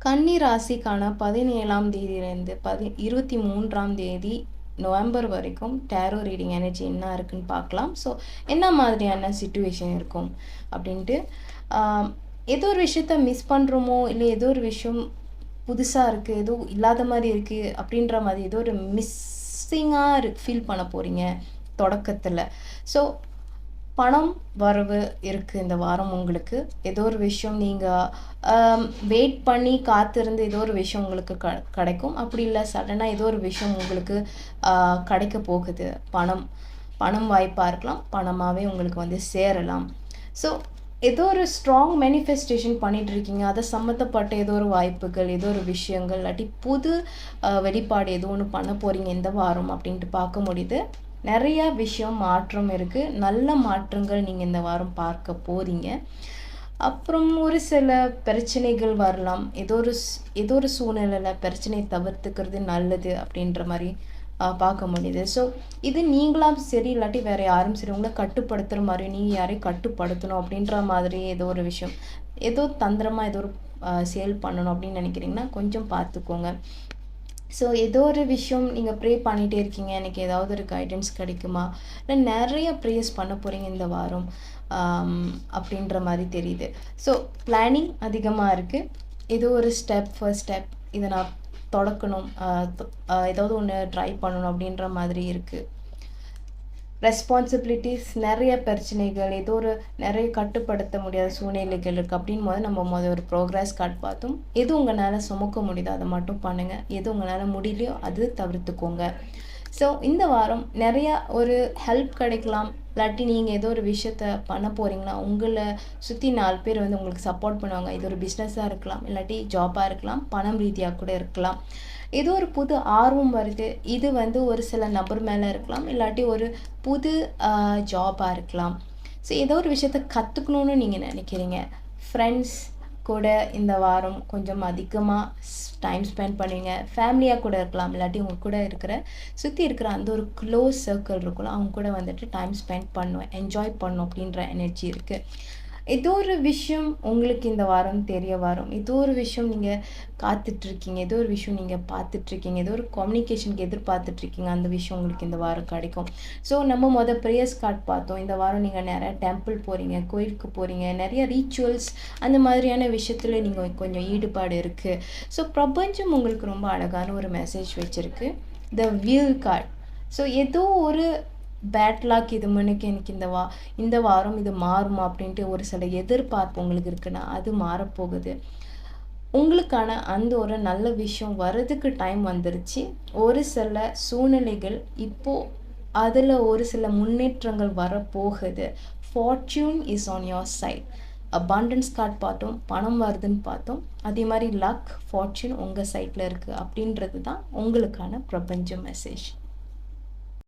கன்னி ராசிக்கான 17ஆம் தேதியிலேருந்து 23ஆம் தேதி நவம்பர் வரைக்கும் டேரோ ரீடிங் எனர்ஜி என்ன இருக்குன்னு பார்க்கலாம். ஸோ என்ன மாதிரியான சிச்சுவேஷன் இருக்கும் அப்படின்ட்டு ஏதோ ஒரு விஷயத்த மிஸ் பண்ணுறோமோ, இல்லை ஏதோ ஒரு விஷயம் புதுசாக இருக்குது, ஏதோ இல்லாத மாதிரி இருக்குது அப்படின்ற மாதிரி ஏதோ ஒரு மிஸ்ஸிங்காக ஃபீல் பண்ண போகிறீங்க தொடக்கத்தில். ஸோ பணம் வரவு இருக்குது இந்த வாரம் உங்களுக்கு. ஏதோ ஒரு விஷயம் நீங்கள் வெயிட் பண்ணி காத்திருந்து ஏதோ ஒரு விஷயம் உங்களுக்கு கிடைக்கும். அப்படி இல்லை சடனாக ஏதோ ஒரு விஷயம் உங்களுக்கு கிடைக்க போகுது. பணம் வாய்ப்பாக இருக்கலாம், பணமாகவே உங்களுக்கு வந்து சேரலாம். ஸோ ஏதோ ஒரு ஸ்ட்ராங் மேனிஃபெஸ்டேஷன் பண்ணிகிட்ருக்கீங்க, அதை சம்மந்தப்பட்ட ஏதோ ஒரு வாய்ப்புகள், ஏதோ ஒரு விஷயங்கள் இல்லாட்டி புது வெளிப்பாடு ஏதோ ஒன்று பண்ண போகிறீங்க இந்த வாரம் அப்படின்ட்டு பார்க்க முடியுது. நிறையா விஷயம் மாற்றம் இருக்குது, நல்ல மாற்றங்கள் நீங்கள் இந்த வாரம் பார்க்க போகிறீங்க. அப்புறம் ஒரு சில பிரச்சனைகள் வரலாம், ஏதோ ஒரு சூழ்நிலையில் பிரச்சனையை தவிர்த்துக்கிறது நல்லது அப்படின்ற மாதிரி பார்க்க முடியுது. ஸோ இது நீங்களாம் சரி இல்லாட்டி வேறு யாரும் சரி உங்களை கட்டுப்படுத்துகிற மாதிரி, நீங்கள் யாரையும் கட்டுப்படுத்தணும் அப்படின்ற மாதிரி ஏதோ ஒரு விஷயம், ஏதோ தந்திரமாக ஏதோ ஒரு சேல் பண்ணணும் அப்படின்னு நினைக்கிறீங்கன்னா கொஞ்சம் பார்த்துக்கோங்க. ஸோ ஏதோ ஒரு விஷயம் நீங்கள் ப்ரே பண்ணிகிட்டே இருக்கீங்க, எனக்கு ஏதாவது ஒரு கைடன்ஸ் கிடைக்குமா, இல்லை நிறைய ப்ரேயர்ஸ் பண்ண போகிறீங்க இந்த வாரம் அப்படின்ற மாதிரி தெரியுது. ஸோ பிளானிங் அதிகமாக இருக்குது. ஏதோ ஒரு ஃபர்ஸ்ட் ஸ்டெப் இதை நான் தொடக்கணும், ஏதாவது ஒன்று ட்ரை பண்ணணும் அப்படின்ற மாதிரி இருக்குது. ரெஸ்பான்சிபிலிட்டிஸ், நிறைய பிரச்சனைகள், ஏதோ ஒரு நிறைய கட்டுப்படுத்த முடியாத சூழ்நிலைகள் இருக்குது. அப்படின் நம்ம ஒரு ப்ரோக்ரஸ் கார்டு பார்த்தோம். எது உங்களால் சுமக்க முடியுதோ அதை மட்டும் பண்ணுங்கள், எது உங்களால் முடியலையோ அது தவிர்த்துக்கோங்க. ஸோ இந்த வாரம் நிறையா ஒரு ஹெல்ப் கிடைக்கலாம், இல்லாட்டி நீங்கள் ஏதோ ஒரு விஷயத்த பண்ண போகிறீங்கன்னா உங்களை சுற்றி 4 பேர் வந்து உங்களுக்கு சப்போர்ட் பண்ணுவாங்க. இது ஒரு பிஸ்னஸாக இருக்கலாம், இல்லாட்டி ஜாபாக இருக்கலாம், பணம் ரீதியாக கூட இருக்கலாம். ஏதோ ஒரு புது ஆர்வம் வருது, இது வந்து ஒரு சில நபர் மேலே இருக்கலாம், இல்லாட்டி ஒரு புது ஜாபாக இருக்கலாம். ஸோ ஏதோ ஒரு விஷயத்த கற்றுக்கணுன்னு நீங்கள் நினைக்கிறீங்க. ஃப்ரெண்ட்ஸ் கூட இந்த வாரம் கொஞ்சம் அதிகமாக டைம் ஸ்பெண்ட் பண்ணுவீங்க. ஃபேமிலியாக கூட இருக்கலாம், இல்லாட்டி உங்கள் கூட சுற்றி இருக்கிற அந்த ஒரு க்ளோஸ் சர்க்கிள் இருக்குல்ல, அவங்க கூட வந்துட்டு டைம் ஸ்பெண்ட் பண்ணுவேன், என்ஜாய் பண்ணும் அப்படின்ற எனர்ஜி இருக்குது. ஏதோ ஒரு விஷயம் உங்களுக்கு இந்த வாரம் தெரிய வரும், ஏதோ ஒரு விஷயம் நீங்கள் காத்துட்ருக்கீங்க, ஏதோ ஒரு விஷயம் நீங்கள் பார்த்துட்ருக்கீங்க, ஏதோ ஒரு கம்யூனிகேஷனுக்கு எதிர்பார்த்துட்ருக்கீங்க, அந்த விஷயம் உங்களுக்கு இந்த வாரம் கிடைக்கும். ஸோ நம்ம ப்ரேயர்ஸ் கார்டு பார்த்தோம். இந்த வாரம் நீங்கள் நிறையா டெம்பிள் போகிறீங்க, கோயிலுக்கு போகிறீங்க, நிறைய ரீச்சுவல்ஸ் அந்த மாதிரியான விஷயத்தில் நீங்கள் கொஞ்சம் ஈடுபாடு இருக்குது. ஸோ பிரபஞ்சம் உங்களுக்கு ரொம்ப அழகான ஒரு மெசேஜ் வச்சுருக்கு, த வீல் கார்டு. ஸோ ஏதோ ஒரு பேட் லாக் இது முன்னுக்கு எனக்கு இந்த வாரம் இது மாறுமா அப்படின்ட்டு ஒரு சில எதிர்பார்ப்பு உங்களுக்கு இருக்குன்னா அது மாறப்போகுது. உங்களுக்கான அந்த ஒரு நல்ல விஷயம் வர்றதுக்கு டைம் வந்துருச்சு. ஒரு சில சூழ்நிலைகள் இப்போது அதில் ஒரு சில முன்னேற்றங்கள் வரப்போகுது. Fortune is on your side. Abundance card பார்த்தோம், பணம் வருதுன்னு பார்த்தோம். அதே மாதிரி லக், ஃபார்ச்சூன் உங்கள் சைட்டில் இருக்குது அப்படின்றது தான் உங்களுக்கான பிரபஞ்ச மெசேஜ்.